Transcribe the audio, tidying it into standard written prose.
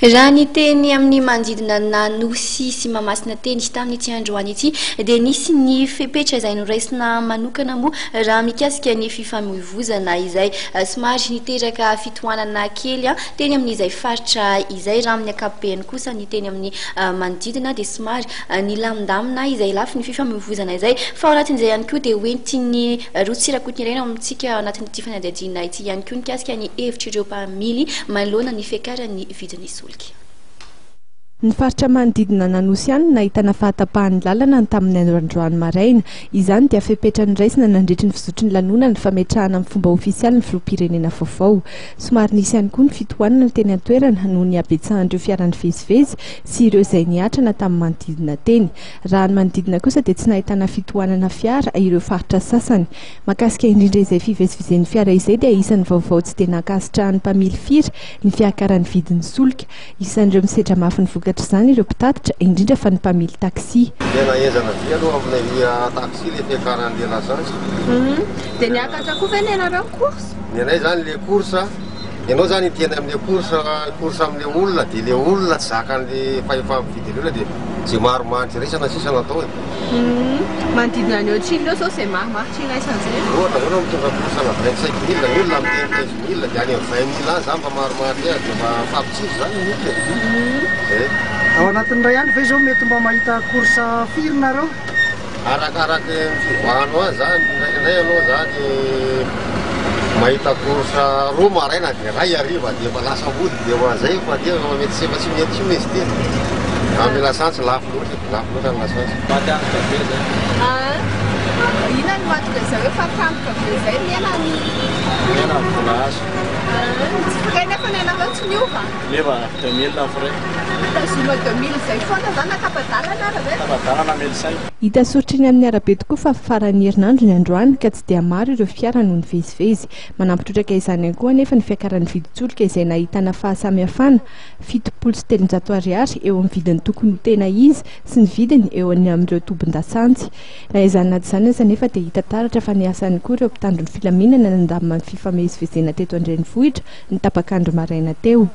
raha ny teny amin'ny manodidina Nanosy sy Mahamasina teny izy tamin'ny ity androany ity dia nisy ny fepetra izay noraisina manokana moa raha mikasika ny fifamoivoizana izay somary niteraka fitohanana kely teny amin'izay faritra izay raha amin'ny ankapobeny kosa ny teny amin'ny manodidina dia somary nilamindamina izay lafy ny fifamoivoizana izay fa ao anatin'izay ihany koa dia hoentin'ny rotsirakotiny ireny amintsika anatin'ity fanadihadiana ity ihany koa nikasika ny hevitra ireo mpamily manoloana ny fiakaran'ny vidin'ny solika. Ny faritra manodidina Nanosy ihany nahitana fahatapahan'ny lalana tamin'ny androany maraina. Izany dia fepetra niraisina nandritry ny fizotry ny lanonana ny fametrahana amin'ny fomba ofisialy ny filoham-pirenena vaovao. Somary nisy ihany koa ny fitohanana ny teny an-toerana noho ny habetsahan'ireo fiara nivezivezy sy ireo izay niatrana tamin'ny manodidina teny. Raha ny manodidina kosa dia tsy nahitana fitohanana fiara ireo faritra sasany. Mahakasika indrindra izay fivezivezen'ny fiara izay dia isan'ny vaovao tsy dia nakasitrahan'ny mpamily firy ny fiakaran'ny vidin'ny solika. Isan'ireo misedra mafy ny izany ireo mpitatitra indrindra fa ny mpamily taxi. Tena ezana be aloha aminay taxi le fiakaran'le lasantsy. Dia niakatra koa ve ianareo course? Ny anay zany le course, ianao zany tena amin'le course amin'le olona dia le olona tsy zakan'le fahefa-mividy ireo dia tsy maromaritry raisana sisa natao e. Manodidina ny ohatriny ireo sao izay maromaritry iraisan'izay. Ohatra hoe mitondra course na 25 000 ny olona amin'ny 15 000 dia any amin'ny 20 000 zany fa maromaritry azy dia fampitsiro zany ny olona. Ao anatin'ny ray andro ve zao mety mba mahita course firy nareo? Arakaraky ny fivoahano azy zany indraindray anao zany mahita course roa maraina dia ray hariva dia efa lasa mody dia hoan'izay fa dia mety tsy efa tsy mety tsy misy dia amin'ny lasantsy lafo loatra ny lasantsy. Matanjaka be zany. Ina ny mahatonga zareo fa tampoka be izay miena ny vola azo. Tsy fray nefa ny anareo tsy miova? Nefa 2000 fray. Tazoma 2000 izay foana zany akapadalana ary ve? Akapadalana melisay. Hita sortriny amin'ny arabe tokoa fa faran'ny herinandro ny androany ka tsy dia maro ireo fiara noho ny vezivezy. Manampitrotraka izany koa nefa ny fiakaran'ny vidin-tsolika izay nahitana fahasamihafana 700 ariary eo amin'ny vidiny tokony ho tena izy sy ny vidiny eo amin'ireo tobin-dasantsy. Na izany izany nefa dia hita taratra fa ny asany koa ireo mpitandro ny filaminana nandamina ny fifamezivezena teto an-drenivohitra ny tapakandro maraina teo.